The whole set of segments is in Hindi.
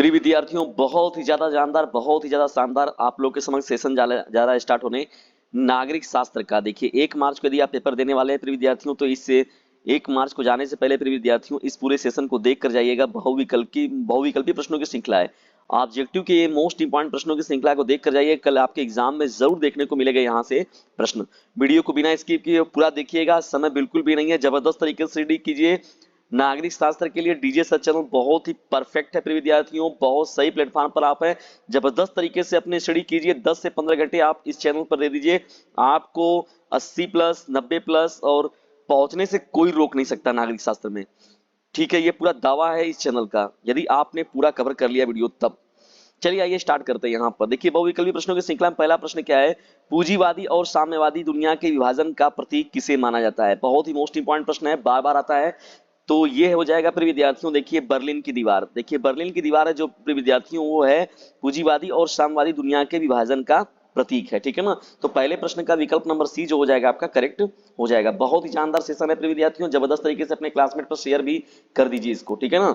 प्रिय विद्यार्थियों, बहुत ही ज्यादा जानदार, बहुत ही ज्यादा शानदार आप लोग के समक्ष सेशन जा रहा है स्टार्ट होने नागरिक शास्त्र का। देखिए 1 मार्च को यदि आप पेपर देने वाले हैं प्रिय विद्यार्थियों, तो इससे 1 मार्च को जाने से पहले प्रिय विद्यार्थियों इस पूरे सेशन को देख कर जाइएगा। बहुविकल्पी प्रश्नों की श्रृंखला है। ऑब्जेक्टिव के ये मोस्ट इंपॉर्टेंट प्रश्नों की श्रृंखला को देख कर जाइए। कल आपके एग्जाम में जरूर देखने को मिलेगा यहाँ से प्रश्न। वीडियो को बिना स्किप किए पूरा देखिएगा, समय बिल्कुल भी नहीं है, जबरदस्त तरीके से स्टडी कीजिए। नागरिक शास्त्र के लिए डीजे सर चैनल बहुत ही परफेक्ट है प्रिय विद्यार्थियों, बहुत सही प्लेटफॉर्म पर आप हैं। जबरदस्त तरीके से अपनी स्टडी कीजिए, 10 से 15 घंटे आप इस चैनल पर दे दीजिए। आपको 80 प्लस 90 प्लस और पहुंचने से कोई रोक नहीं सकता नागरिक शास्त्र में। ठीक है, ये पूरा दावा है इस चैनल का, यदि आपने पूरा कवर कर लिया वीडियो तब। चलिए आइए स्टार्ट करते हैं। यहाँ पर देखिए बहुविकल्पी प्रश्नों की श्रृंखला में पहला प्रश्न क्या है, पूंजीवादी और साम्यवादी दुनिया के विभाजन का प्रतीक किसे माना जाता है। बहुत ही मोस्ट इंपॉर्टेंट प्रश्न है, बार बार आता है। तो ये हो जाएगा प्रिय विद्यार्थियों, देखिए बर्लिन की दीवार। देखिए बर्लिन की दीवार है जो प्रिय विद्यार्थियों वो है पूंजीवादी और साम्यवादी दुनिया के विभाजन का प्रतीक है। ठीक है ना, तो पहले प्रश्न का विकल्प नंबर सी जो हो जाएगा आपका करेक्ट हो जाएगा। बहुत ही शानदार सेशन है प्रिय विद्यार्थियों, जबरदस्त तरीके से अपने क्लासमेट पर शेयर भी कर दीजिए इसको। ठीक है ना,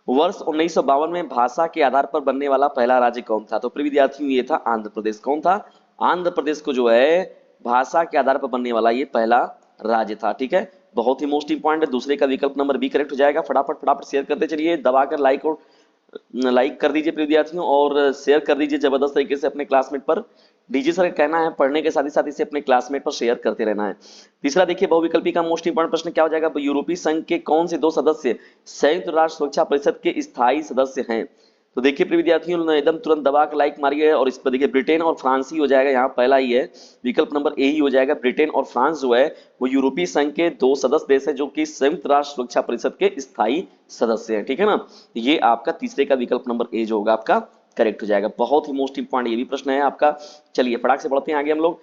वर्ष 1952 में भाषा के आधार पर बनने वाला पहला राज्य कौन था। तो प्रिय विद्यार्थियों ये था आंध्र प्रदेश। कौन था, आंध्र प्रदेश को जो है भाषा के आधार पर बनने वाला ये पहला राज्य था। ठीक है, बहुत ही मोस्ट इंपॉर्टेंट है। दूसरे का विकल्प नंबर बी करेक्ट हो जाएगा। फटाफट फटाफट शेयर करते चलिए, दबाकर लाइक कर दीजिए प्रिय विद्यार्थियों और शेयर कर दीजिए जबरदस्त तरीके से अपने क्लासमेट पर। डीजी सर का कहना है पढ़ने के साथ ही इसे अपने क्लासमेट पर शेयर करते रहना है। तीसरा देखिए बहुविकल्पी का मोस्ट इंपॉर्टेंट प्रश्न क्या हो जाएगा, यूरोपीय संघ के कौन से 2 सदस्य संयुक्त राष्ट्र सुरक्षा परिषद के स्थायी सदस्य हैं। तो देखिए प्रिय विद्यार्थियों एकदम तुरंत दबा के लाइक मारिए और इस पर देखिए ब्रिटेन और फ्रांस ही हो जाएगा, यहाँ पहला ही है, विकल्प नंबर ए ही हो जाएगा। ब्रिटेन और फ्रांस जो है वो यूरोपीय संघ के 2 सदस्य देश है जो कि संयुक्त राष्ट्र सुरक्षा परिषद के स्थायी सदस्य हैं। ठीक है ना, ये आपका तीसरे का विकल्प नंबर ए जो होगा आपका करेक्ट हो जाएगा। बहुत ही मोस्ट इंपॉर्टेंट ये भी प्रश्न है आपका। चलिए फटाक से बढ़ते हैं आगे हम लोग।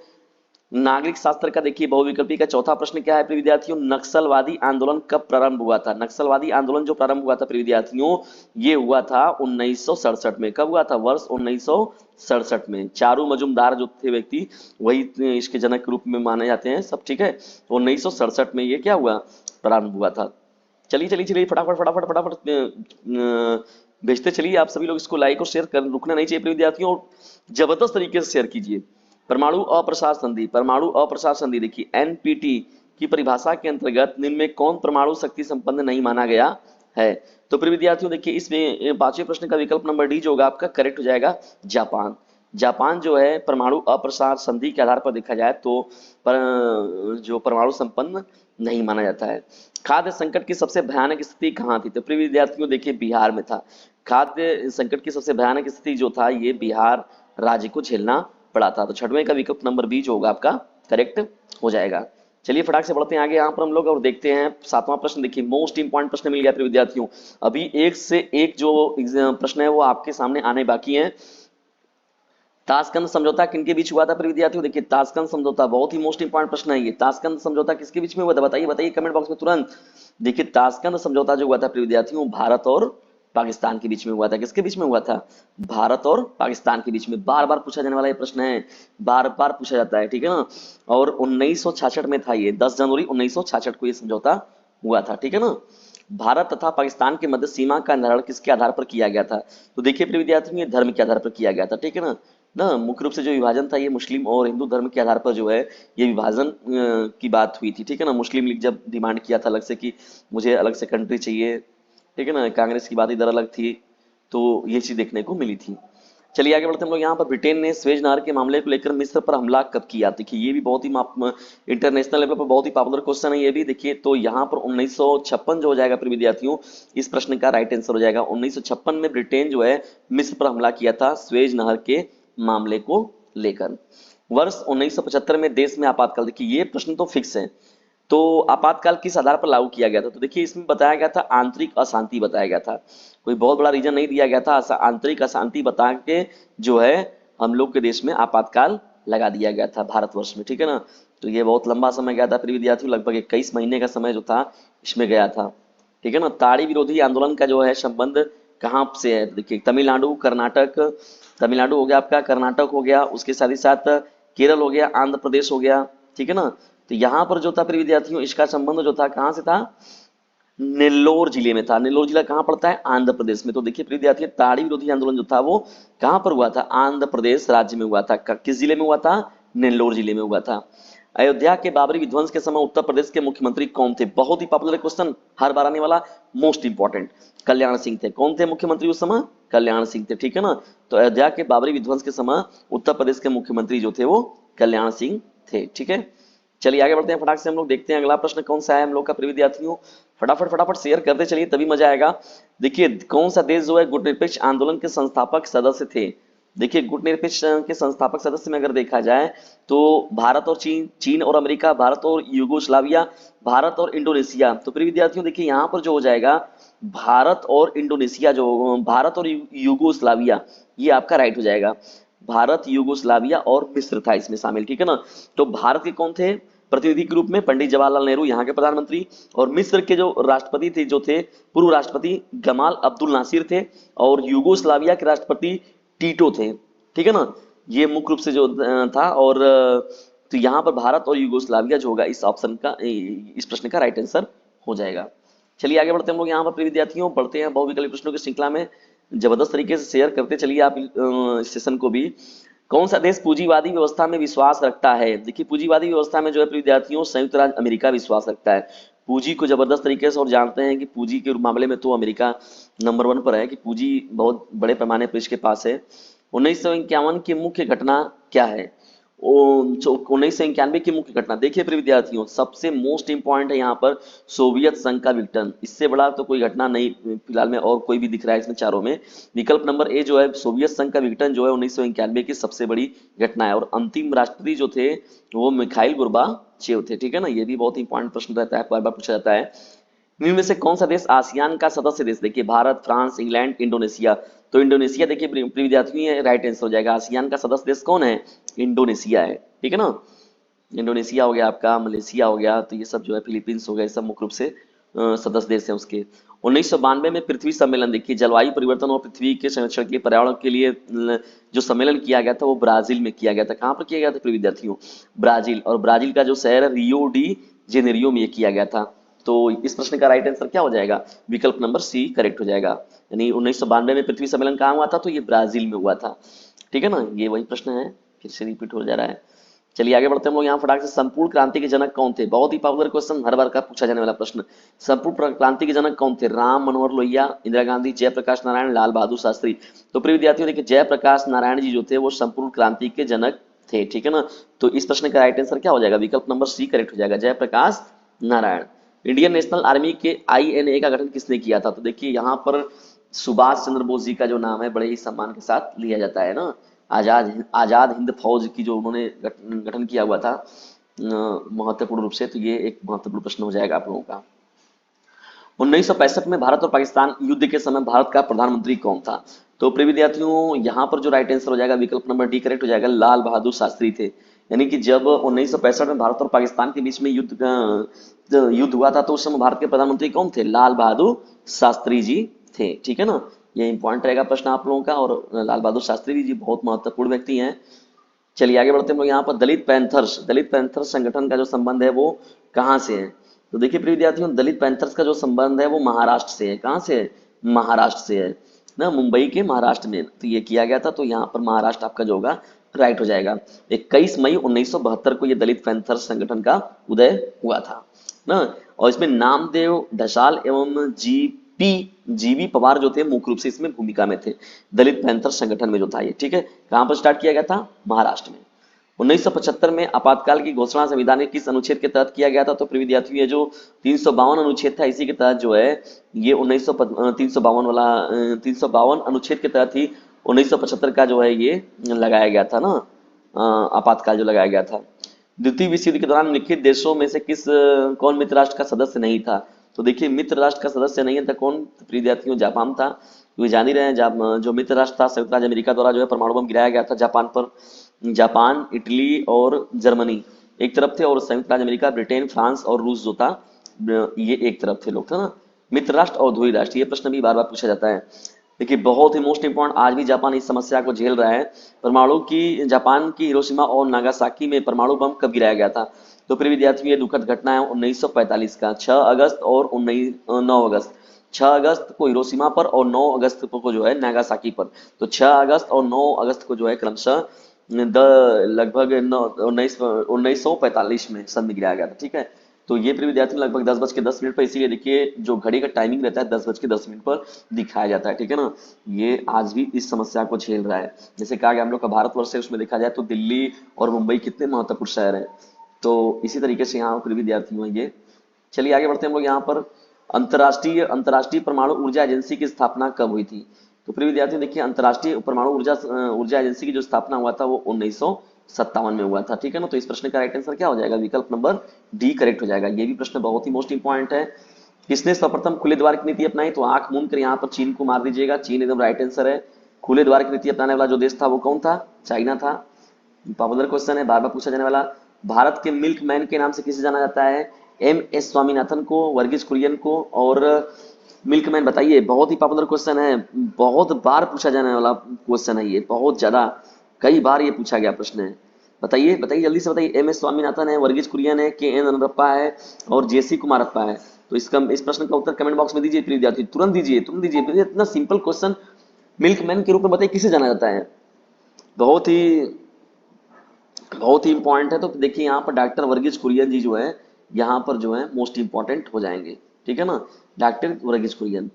नागरिक शास्त्र का देखिए बहुविकल्पी का चौथा प्रश्न क्या है प्रिय विद्यार्थियों, नक्सलवादी आंदोलन कब प्रारंभ हुआ था। नक्सलवादी आंदोलन जो प्रारंभ हुआ था प्रिय विद्यार्थियों ये हुआ था 1967 में। कब हुआ था, वर्ष 1967 में। चारू मजुमदार जो थे व्यक्ति वही इसके जनक के रूप में माने जाते हैं सब। ठीक है, 1967 में ये क्या हुआ, प्रारंभ हुआ था। चलिए चलिए चलिए फटाफट फटाफट फटाफट भेजते चलिए आप सभी लोग इसको लाइक और शेयर कर, रुकना नहीं चाहिए प्रिय विद्यार्थियों, और जबरदस्त तरीके से शेयर कीजिए। परमाणु अप्रसार संधि, परमाणु अप्रसार संधि देखिए एनपीटी की परिभाषा के अंतर्गत निम्न में कौन परमाणु शक्ति संपन्न नहीं माना गया है। तो प्रिय विद्यार्थियों देखिए इसमें 5वें प्रश्न का विकल्प नंबर डी जो होगा आपका करेक्ट हो जाएगा, जापान। जापान जो है परमाणु अप्रसार संधि के आधार पर देखा जाए तो जो परमाणु संपन्न नहीं माना जाता है। खाद्य संकट की सबसे भयानक स्थिति कहाँ थी। तो प्रिय विद्यार्थियों देखिए बिहार में था। खाद्य संकट की सबसे भयानक स्थिति जो था ये बिहार राज्य को झेलना पड़ा था। तो 6वें का विकल्प नंबर बी जो होगा आपका करेक्ट हो जाएगा। चलिए फटाक से बढ़ते हैं आगे यहाँ पर हम लोग और देखते हैं 7वां प्रश्न। देखिए मोस्ट इंपॉर्टेंट प्रश्न मिल गया प्रिय विद्यार्थियों, अभी एक से एक जो प्रश्न है वो आपके सामने आने बाकी हैं। ताशकंद समझौता किनके बीच हुआ था प्रिय विद्यार्थियों। देखिए ताशकंद समझौता बहुत ही मोस्ट इंपॉर्टेंट प्रश्न है ये। ताशकंद समझौता किसके बीच में हुआ था, बताइए बताइए कमेंट बॉक्स में तुरंत। देखिए ताशकंद समझौता जो हुआ था प्रिय विद्यार्थियों भारत और पाकिस्तान के बीच में हुआ था। किसके बीच में हुआ था, भारत और पाकिस्तान के बीच में। बार बार पूछा जाने वाला ये प्रश्न है, बार बार पूछा जाता है। ठीक है ना, और 1966 में था ये, 10 जनवरी 1966 को ये समझौता हुआ था। ठीक है ना, भारत तथा पाकिस्तान के मध्य सीमा का निर्धारण किसके आधार पर किया गया था। तो देखिए प्रिय विद्यार्थियों ये धर्म के आधार पर किया गया था। ठीक है ना, मुख्य रूप से जो विभाजन था ये मुस्लिम और हिंदू धर्म के आधार पर जो है ये विभाजन की बात हुई थी। ठीक है ना, मुस्लिम लीग जब डिमांड किया था अलग से कि मुझे अलग से कंट्री चाहिए, ठीक है ना, कांग्रेस की बात इधर अलग थी, तो ये चीज देखने को मिली थी। चलिए आगे बढ़ते हम लोग। यहाँ पर ब्रिटेन ने स्वेज नहर के मामले को लेकर मिस्र पर हमला कब किया। देखिए ये भी बहुत ही इंटरनेशनल लेवल पर बहुत ही पॉपुलर क्वेश्चन है ये भी। देखिए तो यहाँ पर 1956 जो हो जाएगा प्रिय विद्यार्थियों, इस प्रश्न का राइट आंसर हो जाएगा 1956 में ब्रिटेन जो है मिस्र पर हमला किया था स्वेज नहर के मामले को लेकर। वर्ष 1975 में देश में आपातकाल, देखिए ये प्रश्न तो फिक्स है। तो आपातकाल किस आधार पर लागू किया गया था। तो देखिए इसमें बताया गया था आंतरिक अशांति बताया गया था, कोई बहुत बड़ा रीजन नहीं दिया गया था। आंतरिक अशांति बता के जो है हम लोग के देश में आपातकाल लगा दिया गया था भारतवर्ष में। ठीक है ना, तो ये बहुत लंबा समय गया था प्रिय विद्यार्थियों, लगभग 21 महीने का समय जो था इसमें गया था। ठीक है ना, ताड़ी विरोधी आंदोलन का जो है संबंध कहाँ से है। देखिए तमिलनाडु, कर्नाटक, तमिलनाडु हो गया आपका, कर्नाटक हो गया, उसके साथ ही साथ केरल हो गया, आंध्र प्रदेश हो गया। ठीक है ना, तो यहाँ पर जो था प्रिय विद्यार्थियों इसका संबंध जो था कहाँ से था, नेल्लोर जिले में था। नेल्लोर जिला कहाँ पड़ता है? आंध्र प्रदेश में। तो देखिए प्रिय विद्यार्थी, ताड़ी विरोधी आंदोलन जो था वो कहाँ पर हुआ था? आंध्र प्रदेश राज्य में हुआ था। किस जिले में हुआ था? नेल्लोर जिले में हुआ था। अयोध्या के बाबरी विध्वंस के समय उत्तर प्रदेश के मुख्यमंत्री कौन थे? बहुत ही पॉपुलर क्वेश्चन, हर बार आने वाला, मोस्ट इंपॉर्टेंट। कल्याण सिंह थे। कौन थे मुख्यमंत्री उस समय? कल्याण सिंह थे, ठीक है ना। तो अयोध्या के बाबरी विध्वंस के समय उत्तर प्रदेश के मुख्यमंत्री जो थे वो कल्याण सिंह थे, ठीक है। चलिए आगे बढ़ते हैं फटाक से, हम लोग देखते हैं अगला प्रश्न कौन सा है हम लोग का प्रिय विद्यार्थियों। फटाफट फटाफट शेयर करते चलिए, तभी मजा आएगा। देखिए कौन सा देश जो है गुटनिरपेक्ष आंदोलन के संस्थापक सदस्य थे? देखिए गुटनिरपेक्ष के संस्थापक सदस्य में अगर देखा जाए तो भारत और चीन, चीन और अमेरिका, भारत और यूगोस्लाविया, भारत और इंडोनेशिया। तो प्रिय विद्यार्थियों देखिए यहाँ पर जो हो जाएगा भारत और इंडोनेशिया, जो भारत और यूगोस्लाविया, ये आपका राइट हो जाएगा। भारत, यूगोस्लाविया और मिस्र था इसमें शामिल, ठीक है ना। तो भारत के कौन थे प्रतिनिधि के रूप में? पंडित जवाहरलाल नेहरू, यहाँ के प्रधानमंत्री। और मिस्र के जो राष्ट्रपति थे, जो थे पूर्व राष्ट्रपति गमाल अब्दुल नासिर थे। और यूगोस्लाविया के राष्ट्रपति टीटो थे, ठीक है ना। ये मुख्य रूप से जो था। और तो यहाँ पर भारत और यूगोस्लाविया जो होगा इस ऑप्शन का, इस प्रश्न का राइट आंसर हो जाएगा। चलिए आगे बढ़ते हैं हम लोग यहाँ पर प्रिय विद्यार्थियों, बढ़ते हैं बहुविकल्पी प्रश्नों की श्रृंखला में। जबरदस्त तरीके से शेयर करते चलिए आप इस सेशन को भी। कौन सा देश पूंजीवादी व्यवस्था में विश्वास रखता है? देखिए पूंजीवादी व्यवस्था में जो है प्रिय विद्यार्थियों संयुक्त राज्य अमेरिका विश्वास रखता है पूंजी को जबरदस्त तरीके से। और जानते हैं कि पूंजी के मामले में तो अमेरिका नंबर 1 पर है, कि पूंजी बहुत बड़े पैमाने पर इसके पास है। 1951 की मुख्य घटना क्या है? 1991 की मुख्य घटना, देखिए प्रिय विद्यार्थियों सबसे मोस्ट इंपॉर्टेंट है यहाँ पर सोवियत संघ का विघटन। इससे बड़ा तो कोई घटना नहीं फिलहाल में और कोई भी दिख रहा है इसमें चारों में। विकल्प नंबर ए जो है सोवियत संघ का विघटन जो है 1991 की सबसे बड़ी घटना है। और अंतिम राष्ट्रपति जो थे वो मिखाइल गोर्बाचेव थे, ठीक है ना। ये भी बहुत इंपॉर्टेंट प्रश्न रहता है, बार बार पूछा जाता है। इनमें से कौन सा देश आसियान का सदस्य देश? देखिए भारत, फ्रांस, इंग्लैंड, इंडोनेशिया। तो इंडोनेशिया देखिए प्रिय विद्यार्थियों राइट आंसर हो जाएगा। आसियान का सदस्य देश कौन है? इंडोनेशिया है, ठीक है ना। इंडोनेशिया हो गया आपका, मलेशिया हो गया, तो ये सब जो है फिलीपींस हो गया, सब मुख्य रूप से सदस्य देश है उसके। 1992 में पृथ्वी सम्मेलन, देखिए जलवायु परिवर्तन और पृथ्वी के संरक्षण के लिए, पर्यावरण के लिए जो सम्मेलन किया गया था वो ब्राजील में किया गया था। कहाँ पर किया गया था प्रिय विद्यार्थियों? ब्राजील। और ब्राजील का जो शहर है रियो डी जेनेरियो में ये किया गया था। तो इस प्रश्न का राइट आंसर क्या हो जाएगा? विकल्प नंबर सी करेक्ट हो जाएगा। यानी 1992 में पृथ्वी सम्मेलन कहाँ हुआ था? तो ये ब्राजील में हुआ था, ठीक है ना। ये वही प्रश्न है, फिर से रिपीट हो जा रहा है। चलिए आगे बढ़ते हैं हम लोग यहाँ फटाक से। संपूर्ण क्रांति के जनक कौन थे? बहुत ही पॉपुलर क्वेश्चन, हर बार का पूछा जाने वाला प्रश्न। संपूर्ण क्रांति के जनक कौन थे? राम मनोहर लोहिया, इंदिरा गांधी, जयप्रकाश नारायण, लाल बहादुर शास्त्री। तो प्रिय विद्यार्थियों देखिए जयप्रकाश नारायण जी जो थे वो संपूर्ण क्रांति के जनक थे, ठीक है ना। तो इस प्रश्न का राइट आंसर क्या हो जाएगा? विकल्प नंबर सी करेक्ट हो जाएगा, Jayaprakash Narayan. Indian National Army के INA का गठन किसने किया था? तो देखिए यहाँ पर सुभाष चंद्र बोस जी का जो नाम है बड़े ही सम्मान के साथ लिया जाता है ना। आजाद आजाद हिंद फौज की जो उन्होंने गठन किया हुआ था महत्वपूर्ण रूप से। तो ये एक महत्वपूर्ण प्रश्न हो जाएगा आप लोगों का। 1965 में भारत और पाकिस्तान युद्ध के समय भारत का प्रधानमंत्री कौन था? तो प्रिय विद्यार्थियों यहाँ पर जो राइट आंसर हो जाएगा विकल्प नंबर डी करेक्ट हो जाएगा, लाल बहादुर शास्त्री थे। यानी कि जब 1965 में भारत और पाकिस्तान के बीच में युद्ध हुआ था तो उस समय भारत के प्रधानमंत्री कौन थे? लाल बहादुर शास्त्री जी थे, ठीक है ना। ये इंपॉर्टेंट रहेगा प्रश्न आप लोगों का। और लाल बहादुर शास्त्री जी बहुत महत्वपूर्ण व्यक्ति हैं। चलिए आगे बढ़ते हैं हम लोग यहाँ पर। दलित पैंथर्स संगठन का जो संबंध है वो कहाँ से है? तो देखिए प्रिय विद्यार्थियों दलित पैंथर्स का जो संबंध है वो महाराष्ट्र से है। कहाँ से है? महाराष्ट्र से है ना, मुंबई के महाराष्ट्र में तो ये किया गया था। तो यहाँ पर महाराष्ट्र आपका जो होगा राइट हो जाएगा। 21 मई 1972 को ये दलित पैंथर्स संगठन का उदय हुआ था ना। और इसमें नामदेव ढसाल एवं जीवी पवार जो थे मुख्य रूप से इसमें भूमिका में थे, दलित पैंथर संगठन में जो था ये, ठीक है। कहां पर स्टार्ट किया गया था? महाराष्ट्र में। 1975 में आपातकाल की घोषणा संविधान के किस अनुच्छेद के तहत किया गया था? तो प्रिय विद्यार्थियों ये जो 352 अनुच्छेद था इसी के तहत जो है ये 352 अनुच्छेद के तहत ही 1975 का जो है ये लगाया गया था ना, आपातकाल जो लगाया गया था। द्वितीय विश्व युद्ध के दौरान निम्नलिखित देशों में से कौन मित्र राष्ट्र का सदस्य नहीं था? तो देखिए मित्र राष्ट्र का सदस्य नहीं था कौन प्रिय विद्यार्थियों? जापान था। क्योंकि जान ही रहे हैं जो मित्र राष्ट्र था संयुक्त राज्य अमेरिका द्वारा जो है परमाणु बम गिराया गया था जापान पर। जापान, इटली और जर्मनी एक तरफ थे और संयुक्त राज्य अमेरिका, ब्रिटेन, फ्रांस और रूस जो था ये एक तरफ थे लोग, था ना। मित्र राष्ट्र और ध्रुवीय राष्ट्र, ये प्रश्न भी बार बार पूछा जाता है। देखिए बहुत ही मोस्ट इंपॉर्टेंट, आज भी जापान इस समस्या को झेल रहा है। जापान की हिरोशिमा और नागासाकी में परमाणु बम कब गिराया गया था? तो प्रिय विद्यार्थियों ये दुखद घटना है 1945 का 6 अगस्त और 9 अगस्त। 6 अगस्त को हिरोशिमा पर और 9 अगस्त को जो है नागासाकी पर। तो 6 अगस्त और 9 अगस्त को जो है क्रमशः द लगभग 1945 में सन में गिराया गया था। ठीक है, तो ये प्रिय विद्यार्थियों लगभग 10:10 पर, इसीलिए देखिए जो घड़ी का टाइमिंग रहता है 10:10 पर दिखाया जाता है। ठीक है ना, ये आज भी इस समस्या को झेल रहा है। जैसे कहा गया हम लोग का भारतवर्ष है, उसमें देखा जाए तो दिल्ली और मुंबई कितने महत्वपूर्ण शहर हैं। तो इसी तरीके से यहाँ प्रिय विद्यार्थियों ये, चलिए आगे बढ़ते हैं हम लोग यहाँ पर। अंतर्राष्ट्रीय अंतर्राष्ट्रीय परमाणु ऊर्जा एजेंसी की स्थापना कब हुई थी? तो प्रिय विद्यार्थियों देखिए अंतर्राष्ट्रीय परमाणु ऊर्जा एजेंसी की जो स्थापना हुआ था वो 1957 में हुआ था। ठीक है ना, तो इस प्रश्न का राइट आंसर क्या हो जाएगा? विकल्प नंबर डी करेक्ट हो जाएगा। ये भी प्रश्न बहुत ही मोस्ट इंपॉर्टेंट है। किसने सर्वप्रथम खुले द्वार की नीति अपनाई? तो आंख मूंद कर यहाँ पर चीन को मार दीजिएगा, चीन एकदम राइट आंसर है। खुले द्वार की नीति अपनाने वाला जो देश था वो कौन था? चाइना था। पॉपुलर क्वेश्चन है, बार बार पूछा जाने वाला। भारत के मिल्क मैन के नाम से किसे जाना जाता है? MS स्वामीनाथन को, वर्गीज कुरियन को और मिल्कमैन। बताइए, बहुत ही पॉपुलर क्वेश्चन है, बहुत बार पूछा जाने वाला क्वेश्चन है ये, बहुत ज्यादा कई बार ये पूछा गया प्रश्न है। बताइए बताइए जल्दी से बताइए। MS स्वामीनाथन है, वर्गीज कुरियन है, KN अनरप्पा है और JC कुमारप्पा है। तो इस प्रश्न का उत्तर कमेंट बॉक्स में दीजिए प्लीज विद्यार्थी, तुरंत दीजिए तुरंत दीजिए। इतना सिंपल क्वेश्चन, मिल्कमैन के रूप में बताइए किसे जाना जाता है? बहुत ही इंपॉर्टेंट है। तो देखिए यहाँ पर डॉक्टर वर्गीज कुरियन जी जो है यहाँ पर जो है मोस्ट इंपॉर्टेंट हो जाएंगे। ठीक है ना, डॉक्टर वर्गीज कुरियन।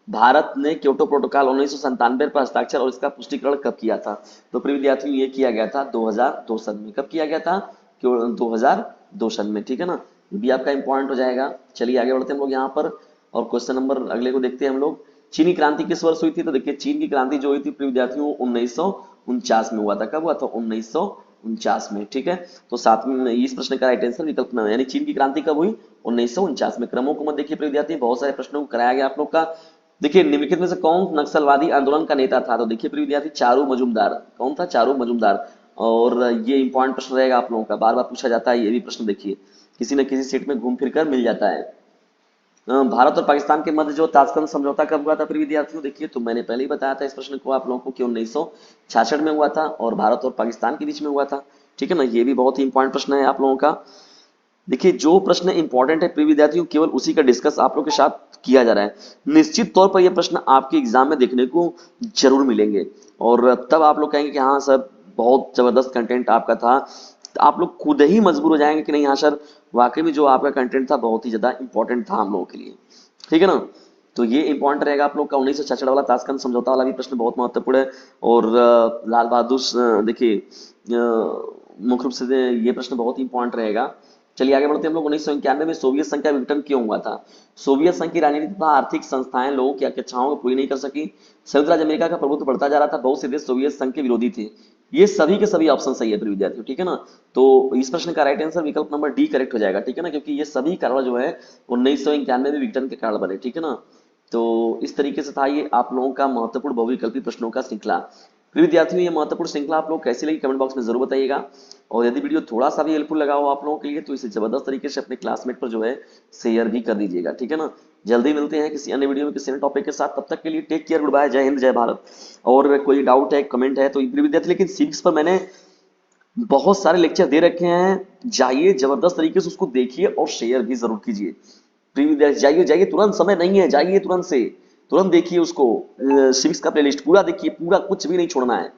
भारत ने क्योटो प्रोटोकॉल 1997 पर हस्ताक्षर और इसका पुष्टिकरण कब किया था? तो प्रिय विद्यार्थियों ये किया गया था 2002 सन में। कब किया गया था? 2002 सन में। ठीक है ना, ये भी आपका इंपॉर्टेंट हो जाएगा। चलिए आगे बढ़ते हैं हम लोग यहाँ पर और क्वेश्चन नंबर अगले को देखते हैं हम लोग। चीनी क्रांति किस वर्ष हुई थी? तो देखिए चीन की क्रांति जो हुई थी प्रिय विद्यार्थियों 1949 में हुआ था। कब हुआ था? 1949 में। ठीक है, तो साथ में इस प्रश्न का राइट आंसर विकल्प में, यानी चीन की क्रांति कब हुई? 1949 में। क्रमों को मत देखिए प्रिय विद्यार्थी, बहुत सारे प्रश्नों को कराया गया आप लोग का। देखिए निम्नलिखित में से कौन नक्सलवादी आंदोलन का नेता था? तो देखिए प्रिय विद्यार्थी चारू मजुमदार। कौन था? चारू मजुमदार। और ये इंपॉर्टेंट प्रश्न रहेगा आप लोगों का, बार बार पूछा जाता है ये भी प्रश्न। देखिए किसी न किसी सीट में घूम फिर कर मिल जाता है। भारत और पाकिस्तान के मध्य जो ताशकंद समझौता कब हुआ था प्रिय विद्यार्थियों? देखिए तो मैंने पहले ही बताया था इस प्रश्न को आप लोगों को कि 1966 में हुआ था और भारत और पाकिस्तान के बीच में हुआ था। ठीक है ना, ये भी बहुत ही इंपॉर्टेंट प्रश्न है आप लोगों का। देखिए जो प्रश्न इंपॉर्टेंट है प्रिय विद्यार्थियों केवल उसी का डिस्कस आप लोग के साथ किया जा रहा है। निश्चित तौर पर यह प्रश्न आपके एग्जाम में देखने को जरूर मिलेंगे और तब आप लोग कहेंगे कि हाँ सर बहुत जबरदस्त कंटेंट आपका था। तो आप लोग खुद ही मजबूर हो जाएंगे कि नहीं हाँ सर वाकई में जो आपका कंटेंट था बहुत ही ज्यादा इंपॉर्टेंट था हम लोगों के लिए। ठीक है ना, तो ये इंपॉर्टेंट रहेगा आप लोग का। 1966 वाला ताशकंद समझौता वाला भी प्रश्न बहुत महत्वपूर्ण है। और लाल बहादुर देखिए मुख्य रूप से ये प्रश्न बहुत ही इंपॉर्टेंट रहेगा। चलिए आगे बढ़ते हैं हम लोग। 1991 में सोवियत संघ का विघटन क्यों हुआ था? सोवियत संघ की राजनीति तथा आर्थिक संस्थाएं लोगों की अपेक्षाओं को पूरी नहीं कर सकी। संयुक्त राज्य अमेरिका का प्रभुत्व बढ़ता जा रहा था, बहुत से देश सोवियत संघ के विरोधी थे। ये सभी के सभी ऑप्शन सही है प्रिय विद्यार्थियों। ठीक है ना, तो इस प्रश्न का राइट आंसर विकल्प नंबर डी करेक्ट हो जाएगा। ठीक है ना, क्योंकि ये सभी कारण जो है 1991 में विघटन के कारण बने। ठीक है ना, तो इस तरीके से था ये आप लोगों का महत्वपूर्ण बहुविकल्पी प्रश्नों का श्रृंखला। प्रिय विद्यार्थियों ये महत्वपूर्ण श्रृंखला आप लोग कैसी लगी कमेंट बॉक्स में जरूर बताइएगा। और यदि वीडियो थोड़ा सा भी हेल्पफुल लगा हो आप लोगों के लिए तो इसे जबरदस्त तरीके से अपने क्लासमेट पर जो है शेयर भी कर दीजिएगा। ठीक है ना, जल्दी मिलते हैं किसी अन्य वीडियो में किसी अन्य टॉपिक के साथ। तब तक के लिए टेक केयर, गुड बाय, जय हिंद जय भारत। और कोई डाउट है कमेंट है तो प्रिय विद्यार्थी, लेकिन सिविक्स पर मैंने बहुत सारे लेक्चर दे रखे हैं, जाइए जबरदस्त तरीके से उसको देखिए और शेयर भी जरूर कीजिए। प्रिय विद्यार्थी जाइए जाइए, तुरंत समय नहीं है, जाइए तुरंत से तुरंत देखिए उसको। सिविक्स का प्लेलिस्ट पूरा देखिए, पूरा कुछ भी नहीं छोड़ना है।